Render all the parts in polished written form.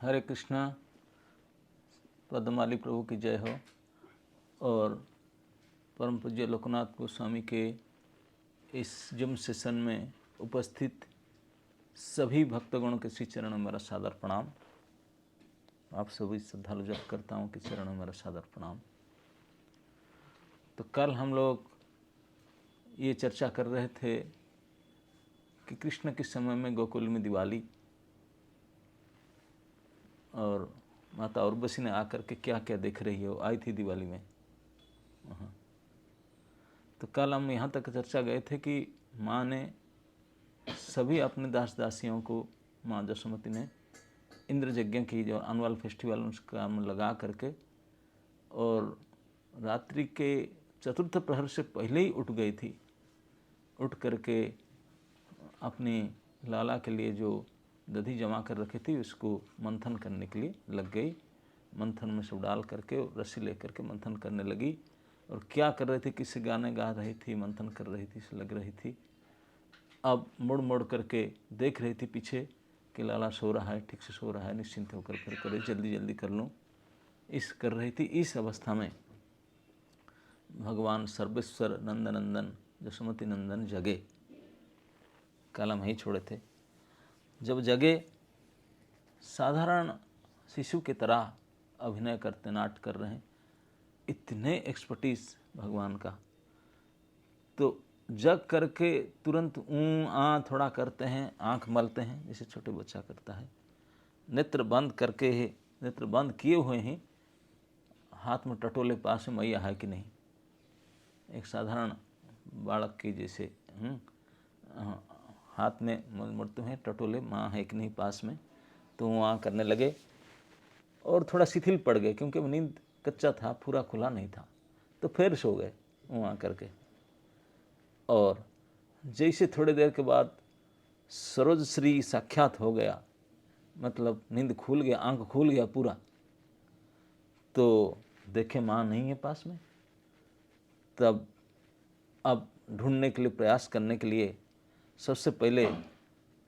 हरे कृष्णा। पद्ममाली प्रभु की जय हो। और परम पूज्य लोकनाथ गोस्वामी के इस जिम सेशन में उपस्थित सभी भक्तगणों के श्री चरणों में मेरा सादर प्रणाम। आप सभी श्रद्धालु जप करता हूँ कि चरणों में मेरा सादर प्रणाम। तो कल हम लोग ये चर्चा कर रहे थे कि कृष्ण के समय में गोकुल में दिवाली और माता उर्वशी ने आकर के क्या क्या देख रही है, वो आई थी दिवाली में। तो कल हम यहाँ तक चर्चा गए थे कि माँ ने सभी अपने दास दासियों को, माँ जसोमती ने इंद्र यज्ञ की जो एनुअल फेस्टिवल उसका लगा करके और रात्रि के चतुर्थ प्रहर से पहले ही उठ गई थी। उठ करके अपनी लाला के लिए जो दधी जमा कर रखी थी उसको मंथन करने के लिए लग गई। मंथन में सब डाल करके रस्सी ले करके मंथन करने लगी। और क्या कर रही थी, किसी गाने गा रही थी, मंथन कर रही थी, लग रही थी। अब मुड़ मुड़ करके देख रही थी पीछे कि लाला सो रहा है, ठीक से सो रहा है, निश्चिंत होकर फिर करे जल्दी जल्दी कर लूँ, इस कर रही थी। इस अवस्था में भगवान सर्वेश्वर नंदनंदन जसोमती नंदन जगे। कल हम ही छोड़े थे। जब जगे साधारण शिशु की तरह अभिनय करते, नाट्य कर रहे हैं, इतने एक्सपर्टीज भगवान का। तो जग करके तुरंत थोड़ा करते हैं, आंख मलते हैं जैसे छोटे बच्चा करता है। नेत्र बंद करके ही, नेत्र बंद किए हुए ही हाथ में टटोले पास में मैया है कि नहीं, एक साधारण बालक की जैसे हाथ में मुड़ते हैं टटोले, माँ है कि नहीं पास में। तो वहाँ करने लगे और थोड़ा शिथिल पड़ गए क्योंकि नींद कच्चा था, पूरा खुला नहीं था। तो फिर सो गए वहाँ करके। और जैसे थोड़ी देर के बाद सरोज श्री साक्षात हो गया, मतलब नींद खुल गया, आंख खुल गया पूरा, तो देखे माँ नहीं है पास में। तब अब ढूंढने के लिए, प्रयास करने के लिए सबसे पहले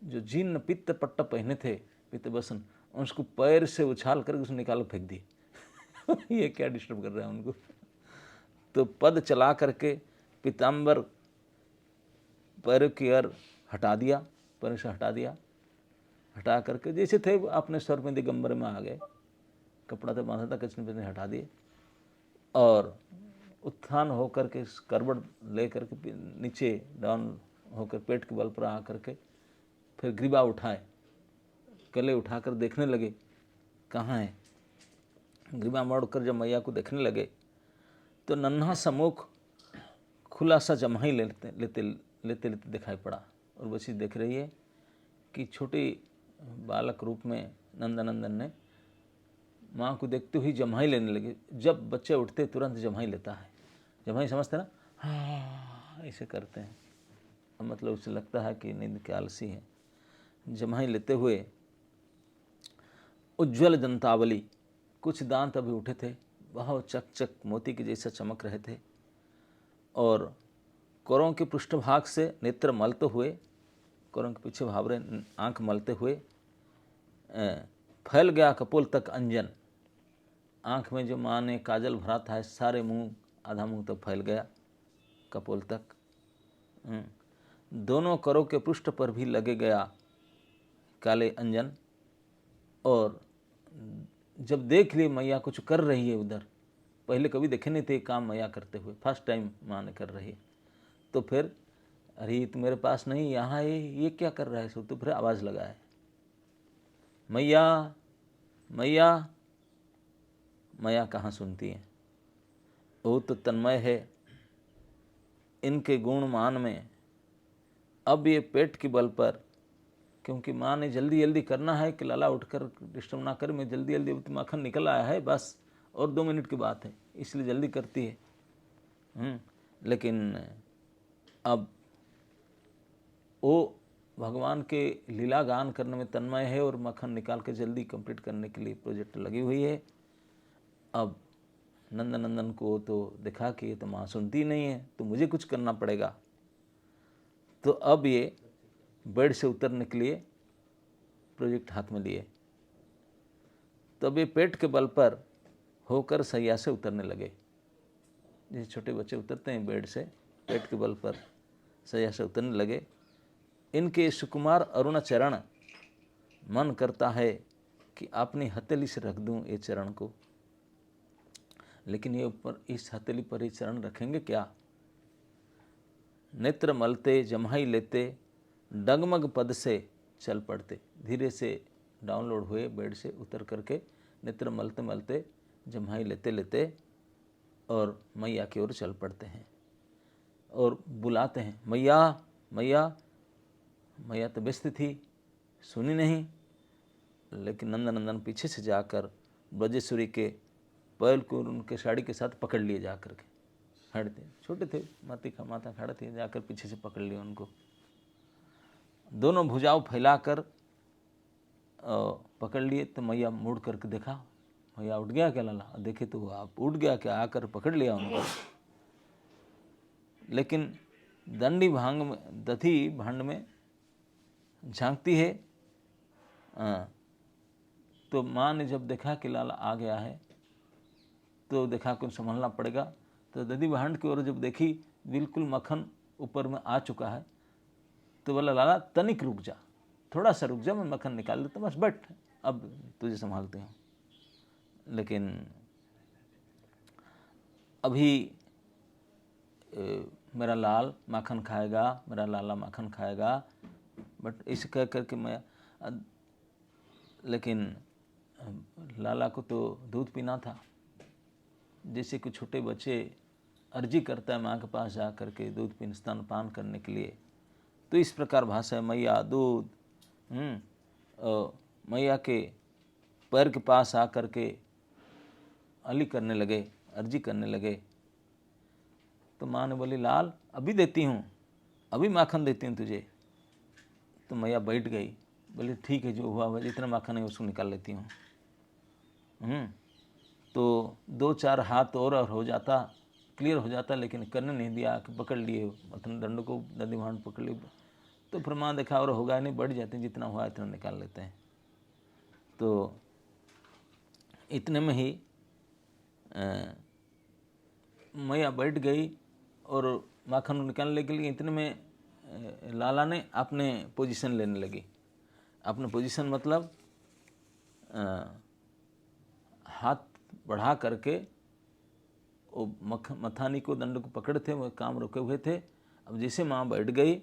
जो जीर्ण पित्त पट्टा पहने थे, पित्त बसन, उसको पैर से उछाल करके उसने निकाल फेंक दिए। ये क्या डिस्टर्ब कर रहा है उनको। तो पद चला करके पीताम्बर पैर की ओर हटा दिया, पैर से हटा दिया। हटा करके जैसे थे अपने स्वर में दिगंबर में आ गए। कपड़ा तो बांधा था, कचने पे हटा दिए और उत्थान होकर के करवट ले करके नीचे डाउन होकर पेट के बल पर आ करके फिर ग्रीवा उठाए, कले उठाकर देखने लगे कहाँ है। ग्रीवा मोड़कर जब मैया को देखने लगे तो नन्हा सा मुख खुला सा जमाई लेते लेते लेते लेते दिखाई पड़ा। और बच्ची देख रही है कि छोटी बालक रूप में नंदनंदन ने माँ को देखते हुए जमाई लेने लगे। जब बच्चे उठते तुरंत जमाई लेता है। जमाई समझते ना, हाँ ऐसे करते हैं, मतलब उसे लगता है कि नींद के आलसी है। जमाई लेते हुए उज्ज्वल दंतावली, कुछ दांत अभी उठे थे, बहुत चक चक मोती के जैसा चमक रहे थे। और कोरों के पृष्ठभाग से नेत्र मलते हुए, कोरों के पीछे भावरे आंख मलते हुए फैल गया कपोल तक अंजन। आंख में जो माँ ने काजल भरा था सारे मुंह, आधा मुंह तो फैल गया कपोल तक। दोनों करों के पृष्ठ पर भी लगे गया काले अंजन। और जब देख ली मैया कुछ कर रही है उधर, पहले कभी देखे नहीं थे काम मैया करते हुए, फर्स्ट टाइम माँ ने कर रही है। तो फिर अरे तू मेरे पास नहीं, यहाँ है, ये क्या कर रहा है। सो तो फिर आवाज़ लगाए, मैया मैया। मैया कहाँ सुनती है, वो तो तन्मय है इनके गुण मान में। अब ये पेट के बल पर, क्योंकि माँ ने जल्दी जल्दी करना है कि लाला उठकर डिस्टर्ब ना कर, मैं जल्दी जल्दी, तो माखन निकल आया है बस, और 2 मिनट की बात है, इसलिए जल्दी करती है। लेकिन अब वो भगवान के लीला गान करने में तन्मय है और मक्खन निकाल के जल्दी कंप्लीट करने के लिए प्रोजेक्ट लगी हुई है। अब नंदनंदन को तो दिखा कि ये तो माँ सुनती नहीं है, तो मुझे कुछ करना पड़ेगा। तो अब ये बेड से उतरने के लिए प्रोजेक्ट हाथ में लिए तब ये पेट के बल पर होकर सैया से उतरने लगे। जैसे छोटे बच्चे उतरते हैं बेड से, पेट के बल पर सैया से उतरने लगे। इनके सुकुमार अरुण चरण, मन करता है कि अपनी हथेली से रख दूं ये चरण को, लेकिन ये ऊपर इस हथेली पर ही चरण रखेंगे क्या? नेत्र मलते जम्हाई लेते, डगमग पद से चल पड़ते। धीरे से डाउनलोड हुए बेड से उतर करके नेत्र मलते मलते जम्हाई लेते लेते और मैया की ओर चल पड़ते हैं और बुलाते हैं, मैया मैया। मैया तो व्यस्त थी, सुनी नहीं, लेकिन नंदनंदन पीछे से जाकर ब्रजेश्वरी के पैर को उनके साड़ी के साथ पकड़ लिए जा करके। खड़े थे, छोटे थे, माता खड़े थे, जाकर पीछे से पकड़ लिए उनको। दोनों भुजाओं फैलाकर पकड़ लिए। तो मैया मुड़ करके देखा, मैया उठ गया क्या लाला? देखे तो आप उठ गया क्या, आकर पकड़ लिया उनको। लेकिन दंडी भांग में, दधी भांड में झांकती है। तो माँ ने जब देखा कि लाला आ गया है तो देखा कि संभालना पड़ेगा। तो दधी भांड की ओर जब देखी, बिल्कुल मक्खन ऊपर में आ चुका है, तो बोला लाला तनिक रुक जा, थोड़ा सा रुक जा, मैं मक्खन निकाल लेता हूँ, बस बैठ, अब तुझे संभालते हूँ। लेकिन अभी मेरा लाल माखन खाएगा, मेरा लाला माखन खाएगा, बट इसे कह करके मैं, लेकिन लाला को तो दूध पीना था। जैसे कि छोटे बच्चे अर्जी करता है माँ के पास जा करके दूध पीने, स्तनपान करने के लिए, तो इस प्रकार भाषा है, मैया दूध। मैया के पैर के पास आ करके अली करने लगे, अर्जी करने लगे। तो माँ ने बोली लाल अभी देती हूँ, अभी माखन देती हूँ तुझे। तो मैया बैठ गई, बोली ठीक है, जो हुआ हुआ, जितना माखन है उसको निकाल लेती हूँ। तो 2-4 हाथ और हो जाता, क्लियर हो जाता, लेकिन करने नहीं दिया, कि पकड़ लिए मतलब दंड को, दंडी भांड पकड़ लिए। तो फिर माँ देखा और होगा नहीं, बढ़ जाते हैं, जितना हुआ इतना निकाल लेते हैं। तो इतने में ही मैया बैठ गई और माखन निकालने के लिए, इतने में लाला ने अपने पोजीशन लेने लगी। अपने पोजीशन मतलब हाथ बढ़ा करके वो मथानी को, दंड को पकड़े थे, वो काम रुके हुए थे। अब जैसे माँ बैठ गई,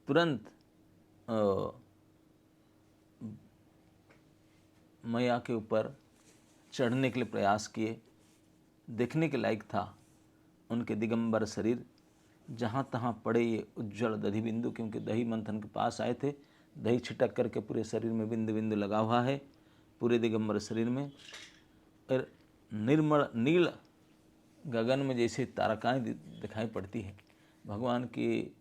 तुरंत मैया के ऊपर चढ़ने के लिए प्रयास किए। देखने के लायक था उनके दिगंबर शरीर, जहाँ तहाँ पड़े ये उज्जवल दधी बिंदु, क्योंकि दही मंथन के पास आए थे, दही छिटक करके पूरे शरीर में बिंदु बिंदु लगा हुआ है, पूरे दिगंबर शरीर में। और निर्मल नील गगन में जैसे तारकाएँ दिखाई पड़ती है, भगवान की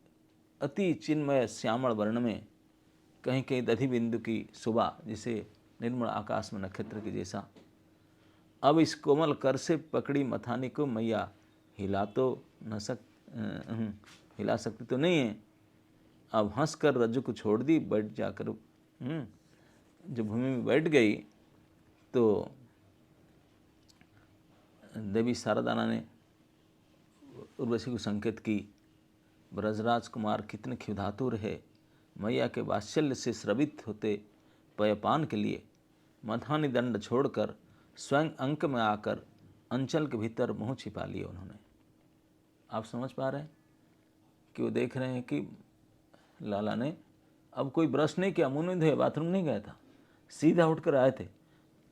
अति चिन्मय श्यामल वर्ण में कहीं कहीं दधी बिंदु की शोभा, जैसे निर्मल आकाश में नक्षत्र के जैसा। अब इस कोमल कर से पकड़ी मथानी को मैया हिला सकती तो नहीं है। अब हंसकर रज्जु को छोड़ दी, बैठ जाकर जब भूमि में बैठ गई तो देवी शारदाना ने उर्वशी को संकेत की, ब्रजराज कुमार कितने क्षुधातुर है, मैया के वात्सल्य से स्रवित होते पयपान के लिए मथानी दंड छोड़कर स्वयं अंक में आकर अंचल के भीतर मुँह छिपा लिए उन्होंने। आप समझ पा रहे हैं कि वो देख रहे हैं कि लाला ने अब कोई ब्रश नहीं किया, मुँह नहीं धोया, बाथरूम नहीं गया था, सीधा उठकर आए थे,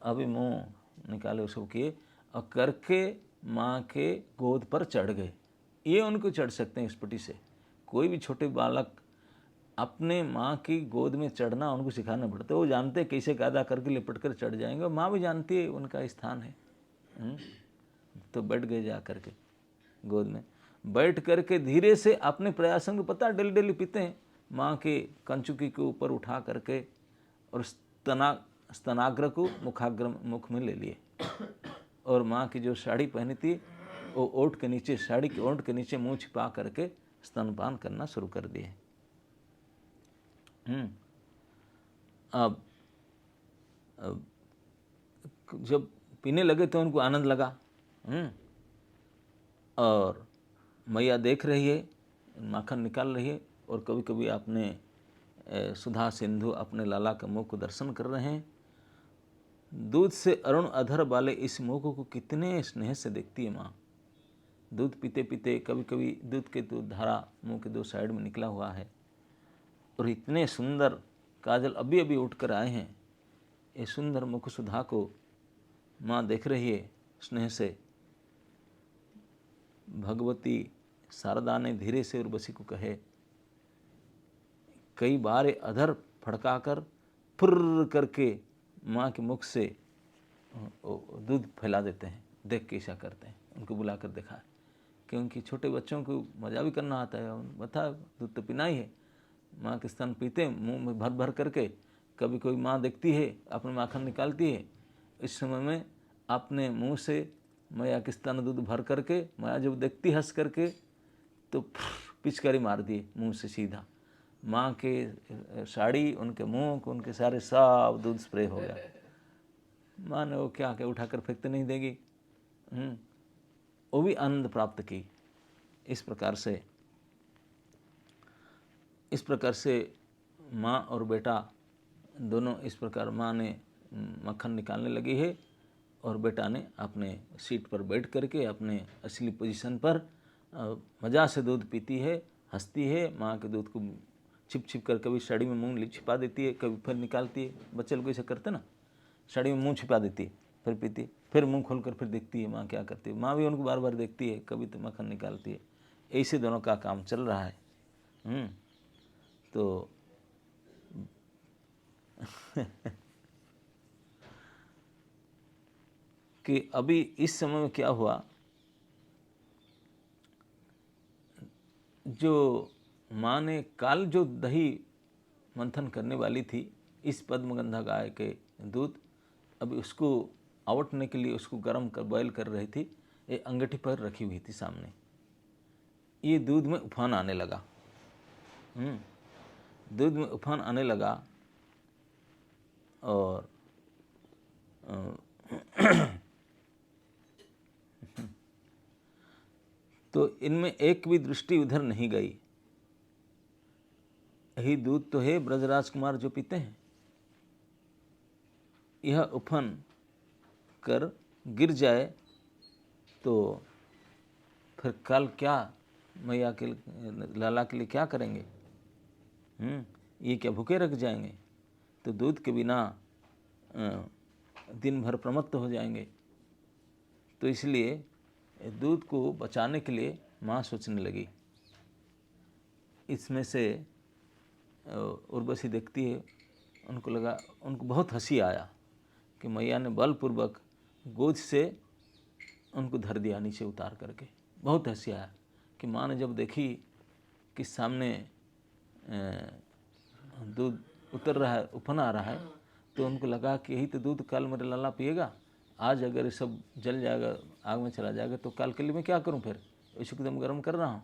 अभी मुँह निकाले उसको किए और करके माँ के गोद पर चढ़ गए। ये उनको चढ़ सकते हैं स्पटी से। कोई भी छोटे बालक अपने माँ की गोद में चढ़ना उनको सिखाना पड़ता है, वो जानते हैं कैसे कायदा करके लिपट कर चढ़ जाएंगे, और माँ भी जानती है उनका स्थान है। तो बैठ गए जा करके गोद में, बैठ करके धीरे से अपने प्रयासों को, पता डेली डेली पीते हैं, माँ के कंचुकी के ऊपर उठा करके और स्तनाग्र को मुख में ले लिए, और माँ की जो साड़ी पहनी थी वो ओठ के नीचे, साड़ी के ओठ के नीचे मुंह छिपा करके स्तनपान करना शुरू कर दिए। अब जब पीने लगे तो उनको आनंद लगा। और मैया देख रही है, माखन निकाल रही है, और कभी कभी आपने सुधा सिंधु अपने लाला के मुख को दर्शन कर रहे हैं। दूध से अरुण अधर वाले इस मुख को कितने स्नेह से देखती है माँ। दूध पीते पीते कभी कभी दूध के तो धारा मुंह के दो साइड में निकला हुआ है, और इतने सुंदर काजल अभी अभी उठकर आए हैं। ये सुंदर मुख सुधा को माँ देख रही है स्नेह से। भगवती शारदा ने धीरे से उर्वशी को कहे, कई बार अधर फड़काकर फुर्र करके माँ के मुख से दूध फैला देते हैं। देख के ऐसा करते हैं, उनको बुलाकर देखा है, क्योंकि छोटे बच्चों को मज़ा भी करना आता है। बता दूध तो पीना ही है। माँ के स्तन पीते हैं मुँह में भर भर करके। कभी कोई माँ देखती है, अपने माखन निकालती है, इस समय में अपने मुँह से मैया के स्तन दूध भर करके, मैया जब देखती हंस करके तो पिचकारी मार दिए मुँह से सीधा। माँ के साड़ी, उनके मुँह, उनके सारे सब दूध स्प्रे हो गया। माँ ने वो क्या क्या उठाकर फेंकते नहीं देगी। वो भी आनंद प्राप्त की। इस प्रकार से माँ और बेटा दोनों इस प्रकार, माँ ने मक्खन निकालने लगी है और बेटा ने अपने सीट पर बैठ करके अपने असली पोजीशन पर मज़ा से दूध पीती है, हंसती है। माँ के दूध को छिप छिप कर कभी साड़ी में मुँह छिपा देती है, कभी फिर निकालती है। बच्चे लोग ऐसे करते ना, साड़ी में मुँह छिपा देती है, फिर पीती है, फिर मुँह खोलकर फिर देखती है माँ क्या करती है। माँ भी उनको बार बार देखती है, कभी तो मक्खन निकालती है। ऐसे दोनों का काम चल रहा है। तो कि अभी इस समय में क्या हुआ, जो माँ ने काल जो दही मंथन करने वाली थी इस पद्मगंधा गाय के दूध, अभी उसको आवटने के लिए उसको गर्म कर बॉयल कर रही थी। ये अंगीठी पर रखी हुई थी सामने। ये दूध में उफान आने लगा। दूध में उफान आने लगा और तो इनमें एक भी दृष्टि उधर नहीं गई। यही दूध तो है ब्रजराज कुमार जो पीते हैं। यह उफन कर गिर जाए तो फिर कल क्या मैया के लाला के लिए क्या करेंगे। ये क्या भूखे रख जाएंगे, तो दूध के बिना दिन भर प्रमत्त हो जाएंगे। तो इसलिए दूध को बचाने के लिए माँ सोचने लगी। इसमें से उर्वशी देखती है, उनको लगा, उनको बहुत हंसी आया कि मैया ने बलपूर्वक गोद से उनको धर दिया नीचे उतार करके। बहुत हंसी आया कि माँ ने जब देखी कि सामने दूध उतर रहा है, उफन आ रहा है, तो उनको लगा कि यही तो दूध कल मेरे लाला पिएगा। आज अगर ये सब जल जाएगा, आग में चला जाएगा, तो कल के लिए मैं क्या करूं, फिर इसको एकदम गर्म कर रहा हूं।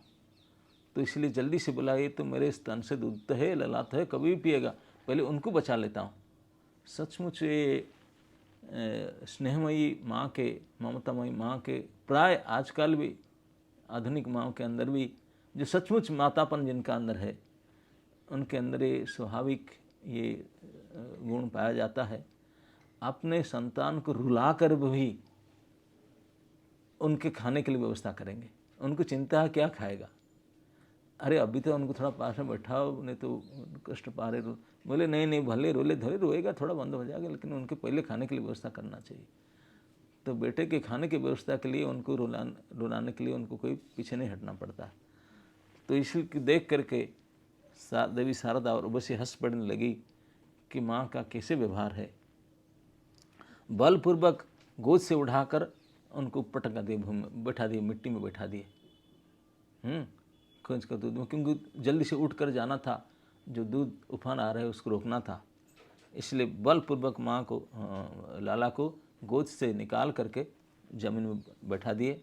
तो इसलिए जल्दी से बोला, ये तो मेरे स्तन से दूध तो है, लला तो है, कभी भी पिएगा, पहले उनको बचा लेता हूँ। सचमुच ये स्नेहमयी माँ के, ममतामयी माँ के, प्राय आजकल भी आधुनिक माँओं के अंदर भी जो सचमुच मातापन जिनका अंदर है, उनके अंदर ये स्वाभाविक ये गुण पाया जाता है। अपने संतान को रुला कर भी उनके खाने के लिए व्यवस्था करेंगे। उनको चिंता है क्या खाएगा। अरे अभी तो उनको थोड़ा पास में बैठाओ, नहीं तो कष्ट पा रहे। बोले नहीं नहीं, भले रोले धोले रोएगा, थोड़ा बंद हो जाएगा, लेकिन उनके पहले खाने के लिए व्यवस्था करना चाहिए। तो बेटे के खाने की व्यवस्था के लिए उनको रुलाने के लिए उनको कोई पीछे नहीं हटना पड़ता। तो इसलिए देख करके देवी शारदा और उर्वशी हंस पड़ने लगी कि माँ का कैसे व्यवहार है। बलपूर्वक गोद से उठाकर उनको पटका दिए, बैठा दिए, मिट्टी में बैठा दिए खोज कर दूध में, क्योंकि जल्दी से उठ कर जाना था, जो दूध उफान आ रहा है उसको रोकना था। इसलिए बलपूर्वक माँ को, लाला को गोद से निकाल करके जमीन में बैठा दिए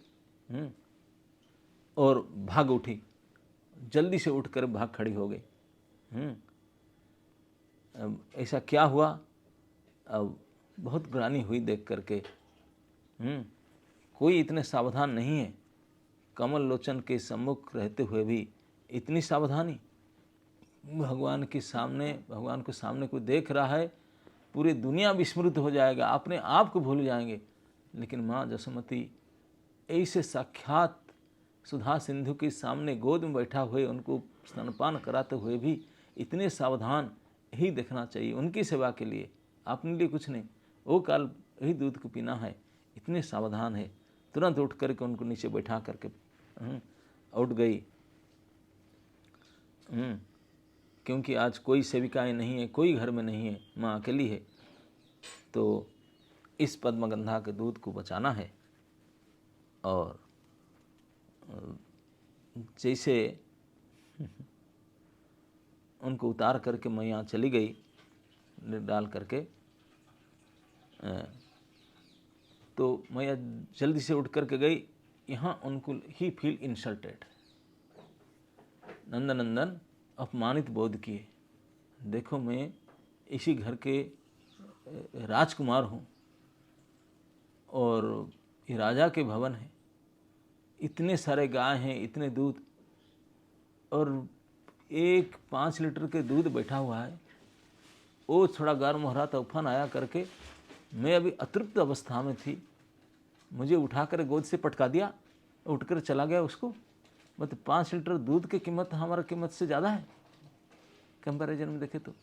और भाग उठी, जल्दी से उठकर भाग खड़ी हो गई। ऐसा क्या हुआ, अब बहुत ग्लानि हुई देख करके। कोई इतने सावधान नहीं है, कमल लोचन के सम्मुख रहते हुए भी इतनी सावधानी। भगवान के सामने, भगवान को सामने कोई देख रहा है, पूरी दुनिया विस्मृत हो जाएगा, अपने आप को भूल जाएंगे। लेकिन माँ जसोमती ऐसे साक्षात सुधा सिंधु के सामने गोद में बैठा हुए उनको स्तनपान कराते हुए भी इतने सावधान ही देखना चाहिए उनकी सेवा के लिए, अपने लिए कुछ नहीं। वो काल ही दूध को पीना है, इतने सावधान है। तुरंत उठ करके उनको नीचे बैठा करके उठ गई। क्योंकि आज कोई सेविकाएं नहीं है, कोई घर में नहीं है, माँ अकेली है। तो इस पद्मगंधा के दूध को बचाना है। और जैसे उनको उतार करके मैं यहाँ चली गई डाल करके, तो मैं जल्दी से उठ करके गई। यहाँ उनको ही फील इंसल्टेड। नंदन अपमानित बोध किए। देखो मैं इसी घर के राजकुमार हूँ और ये राजा के भवन है, इतने सारे गाय हैं, इतने दूध, और एक 5 लीटर के दूध बैठा हुआ है। वो थोड़ा गर्म हो रहा था, उफान आया करके, मैं अभी अतृप्त अवस्था में थी, मुझे उठाकर गोद से पटका दिया, उठकर चला गया उसको। मतलब 5 लीटर दूध की कीमत हमारा कीमत से ज़्यादा है कंपैरिजन में देखे तो।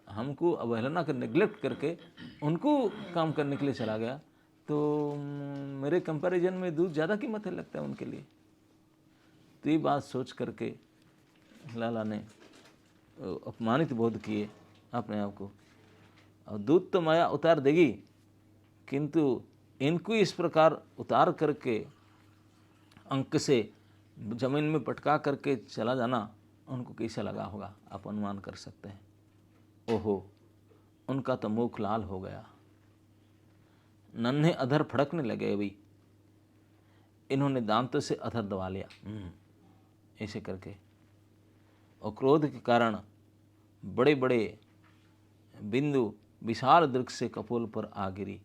हमको अवहेलना कर, नेग्लेक्ट करके उनको काम करने के लिए चला गया, तो मेरे कंपैरिजन में दूध ज़्यादा कीमत है लगता है उनके लिए। तो ये बात सोच करके लाला ने अपमानित बोध किए अपने आप को। और दूध तो माया उतार देगी, किंतु इनको इस प्रकार उतार करके अंक से जमीन में पटका करके चला जाना उनको कैसा लगा होगा, आप अनुमान कर सकते हैं। ओहो, उनका तो मुख लाल हो गया, नन्हे अधर फड़कने लगे। अभी इन्होंने दांतों से अधर दबा लिया ऐसे करके, और क्रोध के कारण बड़े बड़े बिंदु विशाल दृक्ष से कपोल पर आ गिरी।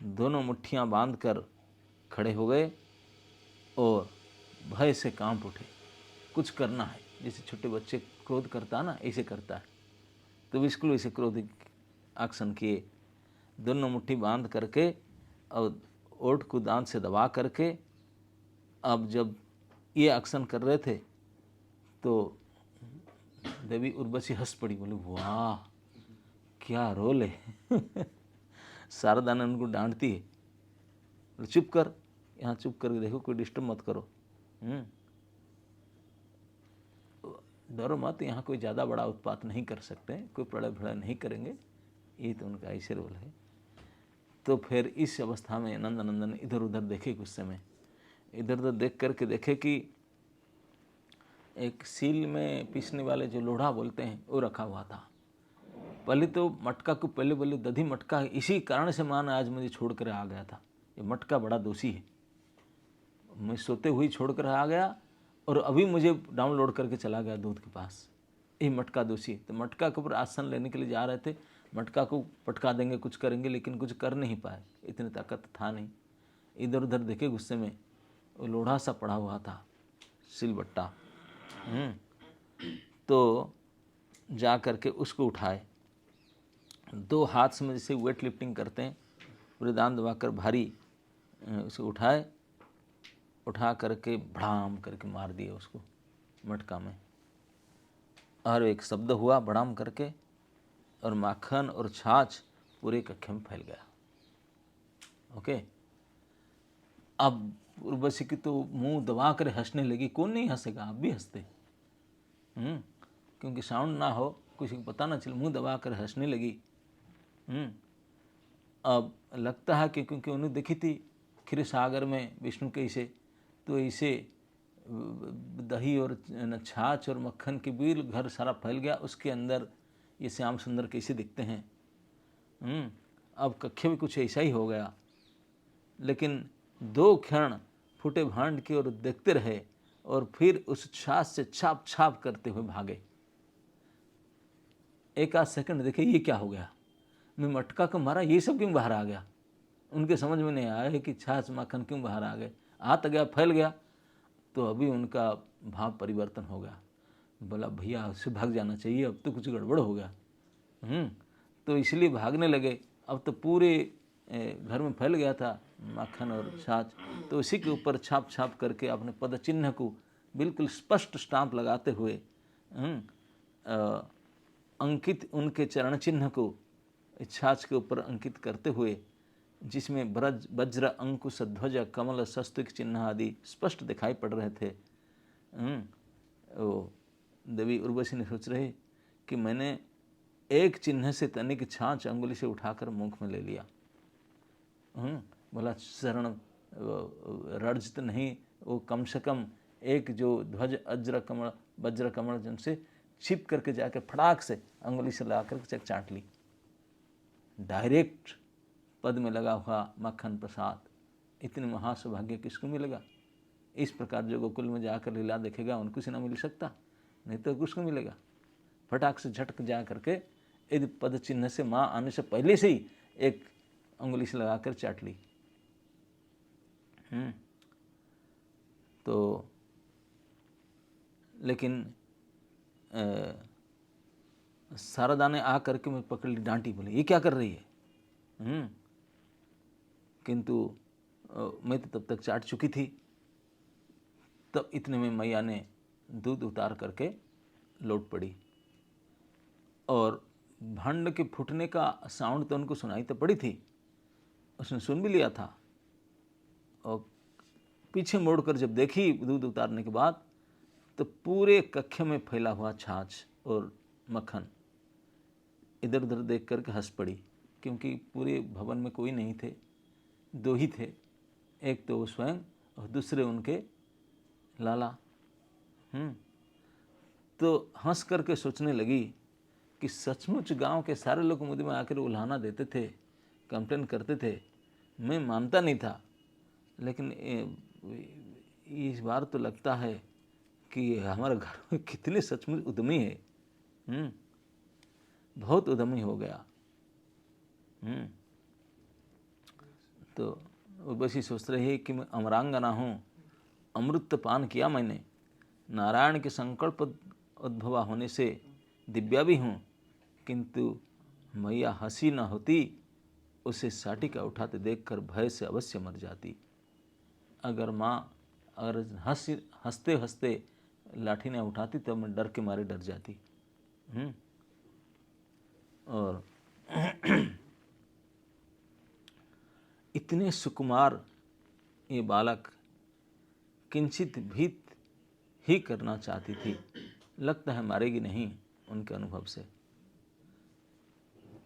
दोनों मुट्ठियां बांधकर खड़े हो गए और भय से कांप उठे। कुछ करना है, जैसे छोटे बच्चे क्रोध करता ना, ऐसे करता है। तो बिल्कुल वैसे क्रोधिक एक्शन किए। दोनों मुट्ठी बांध करके और ओठ को दांत से दबा करके, अब जब ये एक्शन कर रहे थे तो देवी उर्वशी हंस पड़ी, बोले वाह क्या रोल है। शारदा ने उनको डांटती है, बोले चुप कर, यहाँ चुप करके देखो, कोई डिस्टर्ब मत करो, डरो मत, यहाँ कोई ज़्यादा बड़ा उत्पात नहीं कर सकते, कोई पड़ा भड़ा नहीं करेंगे, ये तो उनका ऐसे रोल है। तो फिर इस अवस्था में नंदन इधर उधर देखे, कुछ समय इधर उधर देख करके देखे कि एक सील में पीसने वाले जो लोढ़ा बोलते हैं वो रखा हुआ था। पहले तो मटका को पहले बोले दधी मटका है, इसी कारण से मान आज मुझे छोड़ कर आ गया था, ये मटका बड़ा दोषी है। मैं सोते हुए छोड़ कर आ गया और अभी मुझे डाउनलोड करके चला गया दूध के पास, ये मटका दोषी है। तो मटका के ऊपर आसन लेने के लिए जा रहे थे, मटका को पटका देंगे, कुछ करेंगे, लेकिन कुछ कर नहीं पाए, इतनी ताकत था नहीं। इधर उधर देखे, गुस्से में वो लोढ़ा सा पड़ा हुआ था, सिलबट्टा। तो जा करके उसको उठाए, 2 हाथ में जैसे वेट लिफ्टिंग करते हैं, पूरे दांत दबाकर भारी उसे उठाए, उठा करके भड़ाम करके मार दिए उसको मटका में, और एक शब्द हुआ भड़ाम करके, और माखन और छाछ पूरे कक्ष में फैल गया। ओके, अब उर्वशी की तो मुंह दबा कर हंसने लगी। कौन नहीं हंसेगा, आप भी हंसते, क्योंकि साउंड ना हो, किसी को पता ना चले, मुंह दबा कर हंसने लगी। अब लगता है कि क्योंकि उन्होंने देखी थी क्षीर सागर में विष्णु के इसे, तो इसे दही और छाछ और मक्खन के बील घर सारा फैल गया, उसके अंदर ये श्याम सुंदर कैसे दिखते हैं। अब कक्ष भी कुछ ऐसा ही हो गया। लेकिन 2 क्षण फूटे भांड की ओर देखते रहे और फिर उस छाछ से छाप करते हुए भागे। 1 आध सेकंड देखे ये क्या हो गया, मैं मटका को मारा, ये सब क्यों बाहर आ गया। उनके समझ में नहीं आया कि छाछ माखन क्यों बाहर आ गए, आ तो गया, फैल गया। तो अभी उनका भाव परिवर्तन हो गया, बोला भैया उससे भाग जाना चाहिए, अब तो कुछ गड़बड़ हो गया। तो इसलिए भागने लगे। अब तो पूरे घर में फैल गया था माखन और छाछ। तो उसी के ऊपर छाप छाप करके अपने पद चिन्ह को बिल्कुल स्पष्ट स्टाम्प लगाते हुए अंकित उनके चरण चिन्ह को छाछ के ऊपर अंकित करते हुए, जिसमें ब्रज वज्र अंकुश ध्वज कमल स्वस्तिक चिन्ह आदि स्पष्ट दिखाई पड़ रहे थे। देवी उर्वशी ने सोच रहे कि मैंने एक चिन्ह से तनिक छाछ अंगुली से उठाकर मुख में ले लिया। बोला शरण रज नहीं, वो कम से कम एक जो ध्वज वज्र कमल जिनसे छिप करके जाकर फटाक से अंगुली से ला कर चाट ली। डायरेक्ट पद में लगा हुआ मक्खन प्रसाद, इतने महासौभाग्य किसको मिलेगा। इस प्रकार जो गोकुल में जाकर लीला देखेगा उनको से ना मिल सकता, नहीं तो किसको मिलेगा। फटाक से झटक जा करके यदि पद चिन्ह से माँ आने से पहले से ही एक अंगुली से लगाकर चाट ली। तो लेकिन शारदा ने आ करके मैं पकड़ ली, डांटी, बोली ये क्या कर रही है। किंतु मैं तो तब तक चाट चुकी थी। तब इतने में मैया ने दूध उतार करके लौट पड़ी, और भांड के फूटने का साउंड तो उनको सुनाई तो पड़ी थी, उसने सुन भी लिया था। और पीछे मोड़कर जब देखी दूध उतारने के बाद, तो पूरे कक्ष में फैला हुआ छाछ और मक्खन इधर उधर देख करके हंस पड़ी, क्योंकि पूरे भवन में कोई नहीं थे, दो ही थे, एक तो वो स्वयं और दूसरे उनके लाला। तो हंस करके सोचने लगी कि सचमुच गांव के सारे लोग मुझे में आकर उल्हाना देते थे, कंप्लेन करते थे, मैं मानता नहीं था। लेकिन इस बार तो लगता है कि हमारे घर में कितने सचमुच उद्यमी है। बहुत उद्यमी हो गया। तो उर्वशी सोच रही है कि मैं अमरांगना हूँ, अमृत पान किया मैंने, नारायण के संकल्प उद्भवा होने से दिव्या भी हूँ, किंतु मैया हंसी न होती, उसे साटिका उठाते देखकर भय से अवश्य मर जाती। अगर माँ अगर हंसते हंसते लाठी ने उठाती तो मैं डर के मारे डर जाती। और इतने सुकुमार ये बालक किंचित भीत ही करना चाहती थी, लगता है मारेगी नहीं उनके अनुभव से।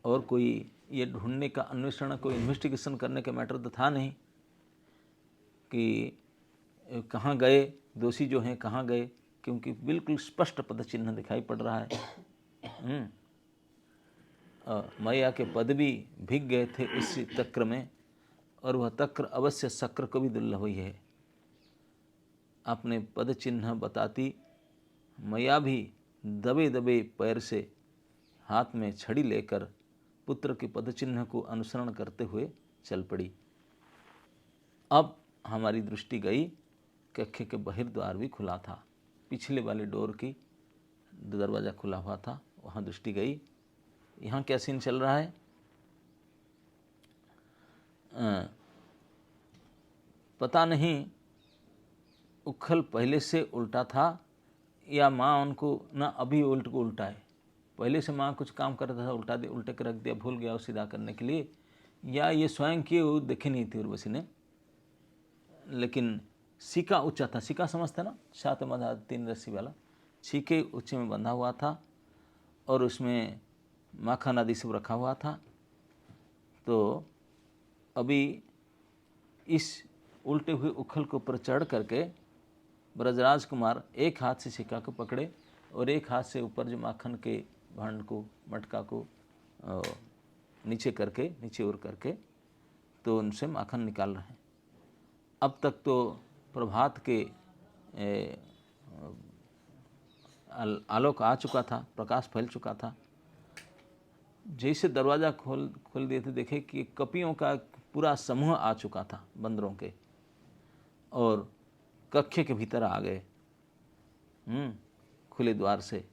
और कोई ये ढूंढने का अन्वेषण, कोई इन्वेस्टिगेशन करने का मैटर तो था नहीं कि कहाँ गए दोषी जो हैं, कहाँ गए, क्योंकि बिल्कुल स्पष्ट पद चिन्ह दिखाई पड़ रहा है। मैया के पद भी भीग गए थे इस तक्र में, और वह तक्र अवश्य शक्र को भी दुर्लभ हुई है। अपने पद चिन्ह बताती मैया भी दबे दबे पैर से हाथ में छड़ी लेकर पुत्र के पद चिन्ह को अनुसरण करते हुए चल पड़ी। अब हमारी दृष्टि गई, कक्ष के बहिर्द्वार भी खुला था, पिछले वाले डोर की दरवाज़ा खुला हुआ था, वहाँ दृष्टि गई। यहाँ क्या सीन चल रहा है, पता नहीं उखल पहले से उल्टा था या माँ उनको ना अभी उल्ट को उल्टा है। पहले से माँ कुछ काम कर रहा था, उल्टे के रख दिया, भूल गया उसे सीधा करने के लिए, या ये स्वयं किए वो देखी नहीं थी उर्वशी ने। लेकिन सिक्का ऊंचा था, सिक्का समझते ना, 7 मधा 3 रस्सी वाला, छीके ऊंचे में बंधा हुआ था और उसमें माखन आदि सब रखा हुआ था। तो अभी इस उल्टे हुए उखल के ऊपर चढ़ करके ब्रजराज कुमार एक हाथ से सिक्का को पकड़े और एक हाथ से ऊपर जो माखन के भांड को, मटका को नीचे करके, नीचे ओर करके, तो उनसे माखन निकाल रहे हैं। अब तक तो प्रभात के आलोक आ चुका था, प्रकाश फैल चुका था। जैसे दरवाज़ा खोल दिए थे, देखे कि कपियों का पूरा समूह आ चुका था बंदरों के, और कक्ष के भीतर आ गए खुले द्वार से।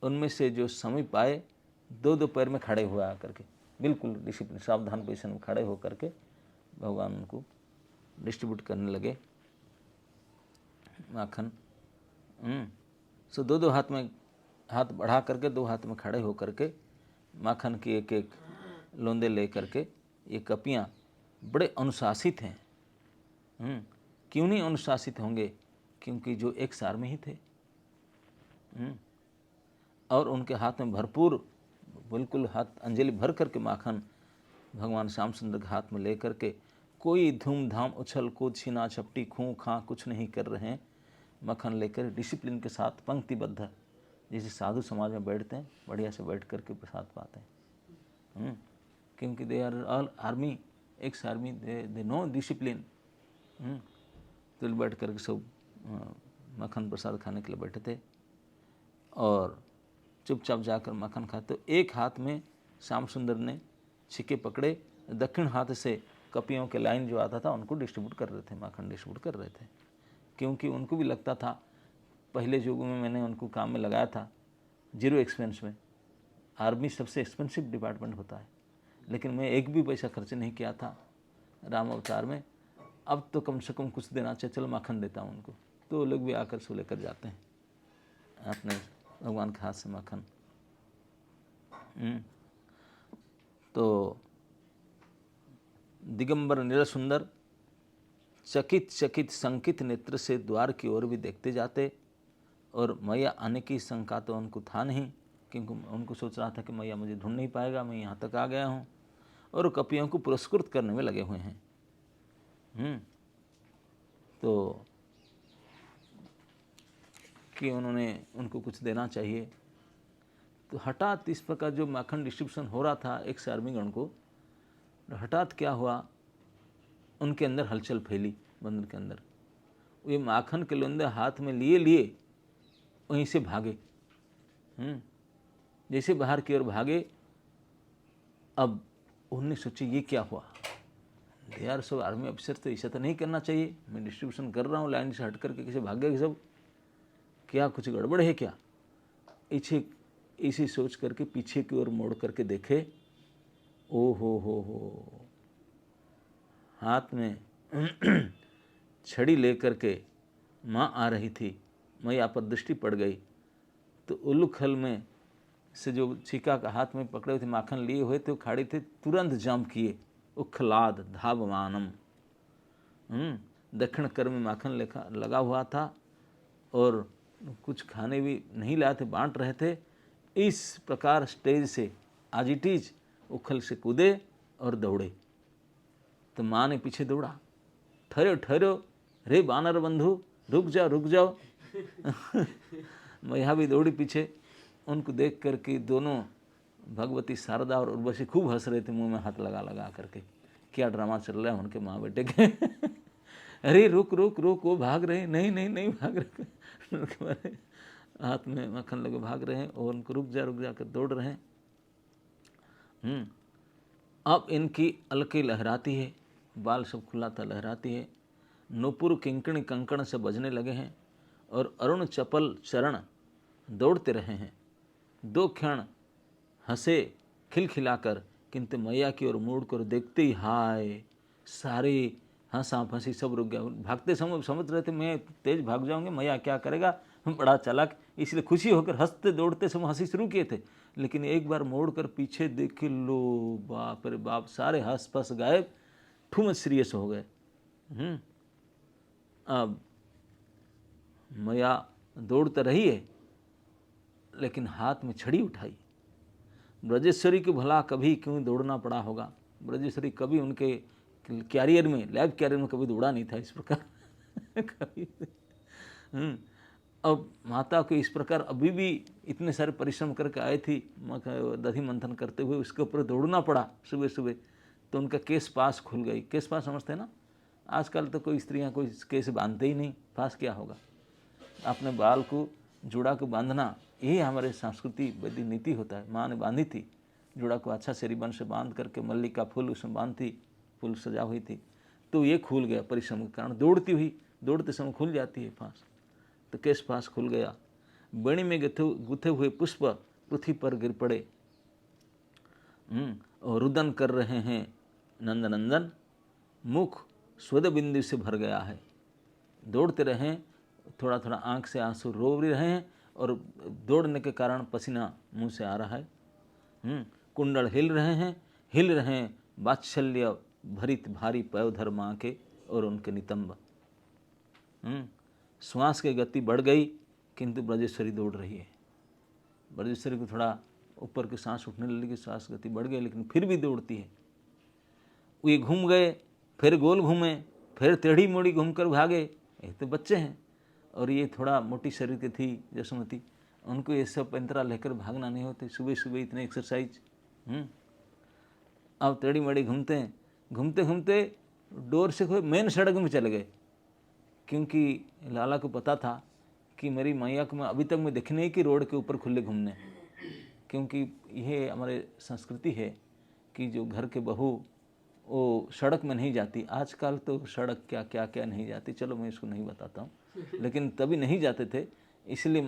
उनमें से जो समीप आए, दो दो पैर में खड़े हुए आकर के, बिल्कुल डिसिप्लिन सावधान पोजिशन में खड़े होकर के भगवान उनको डिस्ट्रीब्यूट करने लगे माखन। सो दो दो हाथ में, हाथ बढ़ा करके दो हाथ में खड़े होकर के माखन की एक एक लोंदे ले करके, ये कपियाँ बड़े अनुशासित हैं। क्यों नहीं अनुशासित होंगे? क्योंकि जो एक सार में ही थे। और उनके हाथ में भरपूर, बिल्कुल हाथ अंजलि भर करके माखन भगवान श्याम सुंदर के हाथ में ले करके, कोई धूमधाम उछल कूद छीना छपटी खूं खां कुछ नहीं कर रहे हैं। मक्खन लेकर डिसिप्लिन के साथ पंक्तिबद्ध, जैसे साधु समाज में बैठते हैं, बढ़िया से बैठ करके प्रसाद पाते हैं। क्योंकि they are all army, ex army, they know discipline. तो बैठ करके सब मक्खन प्रसाद खाने के लिए बैठे थे और चुपचाप जाकर मक्खन खाते। तो एक हाथ में श्याम सुंदर ने छिके पकड़े, दक्षिण हाथ से कपियों के लाइन जो आता था उनको डिस्ट्रीब्यूट कर रहे थे, माखन डिस्ट्रीब्यूट कर रहे थे। क्योंकि उनको भी लगता था, पहले युगों में मैंने उनको काम में लगाया था जीरो एक्सपेंस में। आर्मी सबसे एक्सपेंसिव डिपार्टमेंट होता है, लेकिन मैं एक भी पैसा खर्च नहीं किया था राम अवतार में। अब तो कम से कम कुछ देना चाहिए, चलो माखन देता हूँ उनको। तो वो लोग भी आकर सो लेकर जाते हैं अपने भगवान के हाथ से माखन। तो दिगंबर निरसुंदर चकित चकित संकित नेत्र से द्वार की ओर भी देखते जाते, और मैया आने की शंका तो उनको था नहीं, क्योंकि उनको सोच रहा था कि मैया मुझे ढूंढ नहीं पाएगा, मैं यहाँ तक आ गया हूँ। और कपियों को पुरस्कृत करने में लगे हुए हैं। तो कि उन्होंने उनको कुछ देना चाहिए। तो हठात इस प्रकार जो माखन डिस्ट्रीब्यूशन हो रहा था एक आर्मीगण को, हठात क्या हुआ, उनके अंदर हलचल फैली बंदर के अंदर। वे माखन के लोंदे हाथ में लिए लिए वहीं से भागे। जैसे बाहर की ओर भागे, अब उन्होंने सोचा ये क्या हुआ, यार सब आर्मी ऑफिसर, तो ऐसा तो नहीं करना चाहिए, मैं डिस्ट्रीब्यूशन कर रहा हूँ लाइन से हट करके, कैसे भाग गए सब, क्या कुछ गड़बड़ है क्या? इसी सोच करके पीछे की ओर मोड़ करके देखे, ओ हो, हाथ में छड़ी लेकर के माँ आ रही थी। मैया पर दृष्टि पड़ गई तो उल्लूखल में से जो छिका का हाथ में पकड़े हुए थे, माखन लिए हुए थे, वो खाड़ी थे, तुरंत जंप किए, उखलाद धावमानम। दक्षिण कर में माखन लगा हुआ था और कुछ खाने भी नहीं लाए थे, बांट रहे थे। इस प्रकार स्टेज से आज इट इज उखल से कूदे और दौड़े। तो माँ ने पीछे दौड़ा, ठहरो ठहरो रे बानर बंधु, रुक जाओ। मैया भी दौड़ी पीछे। उनको देख करके दोनों भगवती शारदा और उर्वशी खूब हंस रहे थे, मुंह में हाथ लगा करके, क्या ड्रामा चल रहा है उनके माँ बेटे के। अरे रुक, वो भाग रहे, नहीं भाग रहे। हाथ में मक्खन लगे भाग रहे हैं और उनको रुक जा कर दौड़ रहे हैं। अब इनकी अलकी लहराती है, बाल सब खुला था, लहराती है। नूपुर किंकणी कंकण से बजने लगे हैं और अरुण चपल चरण दौड़ते रहे हैं। 2 क्षण हंसे खिलखिलाकर, किंतु मैया की ओर मुड़ कर देखते ही हाय, सारे हंसी सब रुक गया। भागते समय समझ रहे थे मैं तेज भाग जाऊंगे, मैया क्या करेगा, बड़ा चालाक, इसलिए खुशी होकर हंसते दौड़ते समय हंसी शुरू किए थे। लेकिन एक बार मोड़ कर पीछे देखे, लो बाप रे बाप, सारे हंस फंस गायब, ठुम सीरियस हो गए। अब मैया दौड़ते रही है, लेकिन हाथ में छड़ी उठाई। ब्रजेश्वरी को भला कभी क्यों दौड़ना पड़ा होगा, ब्रजेश्वरी कभी उनके कैरियर में, लैब कैरियर में कभी दौड़ा नहीं था इस प्रकार। कभी अब माता को इस प्रकार अभी भी इतने सारे परिश्रम करके आई थी, दही मंथन करते हुए उसके ऊपर दौड़ना पड़ा सुबह सुबह, तो उनका केस पास खुल गई। केस पास समझते हैं ना, आजकल तो कोई स्त्रियां कोई केस बांधते ही नहीं, पास क्या होगा। अपने बाल को जुड़ा को बांधना, यही हमारे संस्कृति वैदिक नीति होता है। माँ ने बांधी थी जोड़ा को अच्छा से रिबन से बांध करके, मल्लिका फूल उसमें बांधती, फूल सजा हुई थी, तो ये खुल गया परिश्रम के कारण। दौड़ती हुई, दौड़ते समय खुल जाती है फांस, तो कैसे फांस खुल गया। बेणी में गुथे हुए पुष्प पृथ्वी पर गिर पड़े, और रुदन कर रहे हैं नंदनंदन, मुख स्वेद बिंदु से भर गया है। दौड़ते रहे, थोड़ा थोड़ा आंख से आंसू रो भी रहे हैं, और दौड़ने के कारण पसीना मुंह से आ रहा है। कुंडल हिल रहे हैं वात्सल्य भरित भारी पयोधर माँ के और उनके नितंब। श्वास की गति बढ़ गई, किंतु ब्रजेश्वरी दौड़ रही है। ब्रजेश्वरी को थोड़ा ऊपर की सांस उठने लगी, श्वास गति बढ़ गई, लेकिन फिर भी दौड़ती है। ये घूम गए, फिर गोल घूमे, फिर टेढ़ी मोड़ी घूमकर भागे। ये तो बच्चे हैं, और ये थोड़ा मोटी शरीर की थी जसमती, उनको ये सब पैंतरा लेकर भागना नहीं होते, सुबह सुबह इतने एक्सरसाइज। अब टेढ़ी मोड़ी घूमते हैं, घूमते घूमते डोर से कोई मेन सड़क में चले गए, क्योंकि लाला को पता था कि मेरी मैया को मैं अभी तक मैं देखने ही कि रोड के ऊपर खुले घूमने, क्योंकि यह हमारे संस्कृति है कि जो घर के बहू वो सड़क में नहीं जाती। आजकल तो सड़क क्या क्या क्या नहीं जाती, चलो मैं इसको नहीं बताता हूँ, लेकिन तभी नहीं जाते थे। इसलिए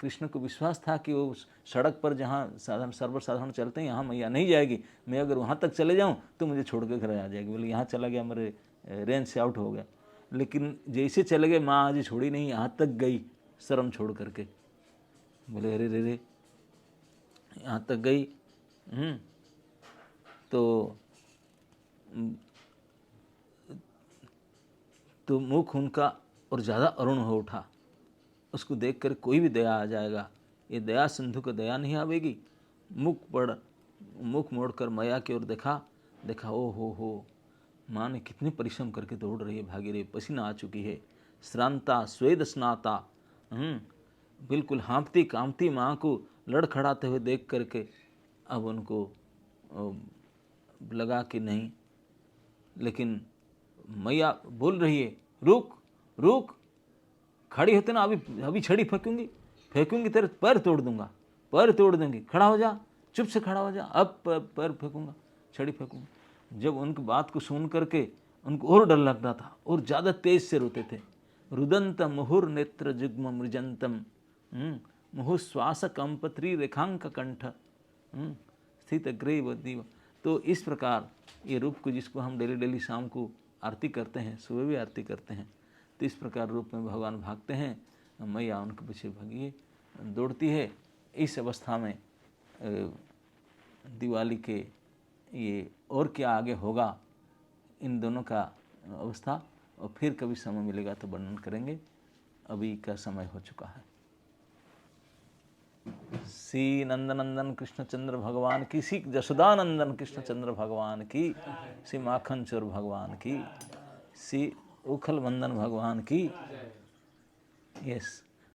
कृष्ण को विश्वास था कि वो सड़क पर जहाँ साधारण सर्वसाधारण चलते हैं यहाँ मैया नहीं जाएगी, मैं अगर वहाँ तक चले जाऊँ तो मुझे छोड़ के घर आ जाएगी। बोले यहाँ चला गया, मेरे रेंज से आउट हो गया। लेकिन जैसे चले गए, माँ आज छोड़ी नहीं, यहाँ तक गई शर्म छोड़ करके। बोले अरे रे रे, यहाँ तक गई। तो मुख उनका और ज़्यादा अरुण हो उठा। उसको देखकर कोई भी दया आ जाएगा, ये दया सिंधु को दया नहीं आवेगी। मुख मोड़कर मैया की ओर देखा, ओ हो, माँ ने कितने परिश्रम करके दौड़ रही है, भागी रही, पसीना आ चुकी है, श्रांता स्वेद स्नाता। बिल्कुल हाँफती कांपती माँ को लड़खड़ाते हुए देख करके अब उनको लगा कि नहीं, लेकिन मैया बोल रही है, रुक रुक, खड़ी होते ना, अभी छड़ी फेंकूंगी, तेरे पैर तोड़ दूंगा, पैर तोड़ दूंगी, खड़ा हो जा, चुप से खड़ा हो जा, अब पैर फेंकूंगा, छड़ी फेंकूंगा। जब उनकी बात को सुन करके उनको और डर लगता था और ज़्यादा तेज से रोते थे। रुदंत मुहुर नेत्र जुग्म मृजंतम, मुहुः श्वास कंपत्री रेखांक कंठ, स्थित ग्रीव दीव। तो इस प्रकार ये रूप को, जिसको हम डेली शाम को आरती करते हैं, सुबह भी आरती करते हैं, तो इस प्रकार रूप में भगवान भागते हैं, मैया उनके पीछे भागी दौड़ती है। इस अवस्था में दिवाली के ये और क्या आगे होगा, इन दोनों का अवस्था, और फिर कभी समय मिलेगा तो वर्णन करेंगे। अभी का समय हो चुका है। श्री नंदनंदन कृष्णचंद्र भगवान की, श्री जसोदानंदन कृष्णचंद्र भगवान की, श्री माखन चोर भगवान की, श्री उखल बंदन भगवान की। यस।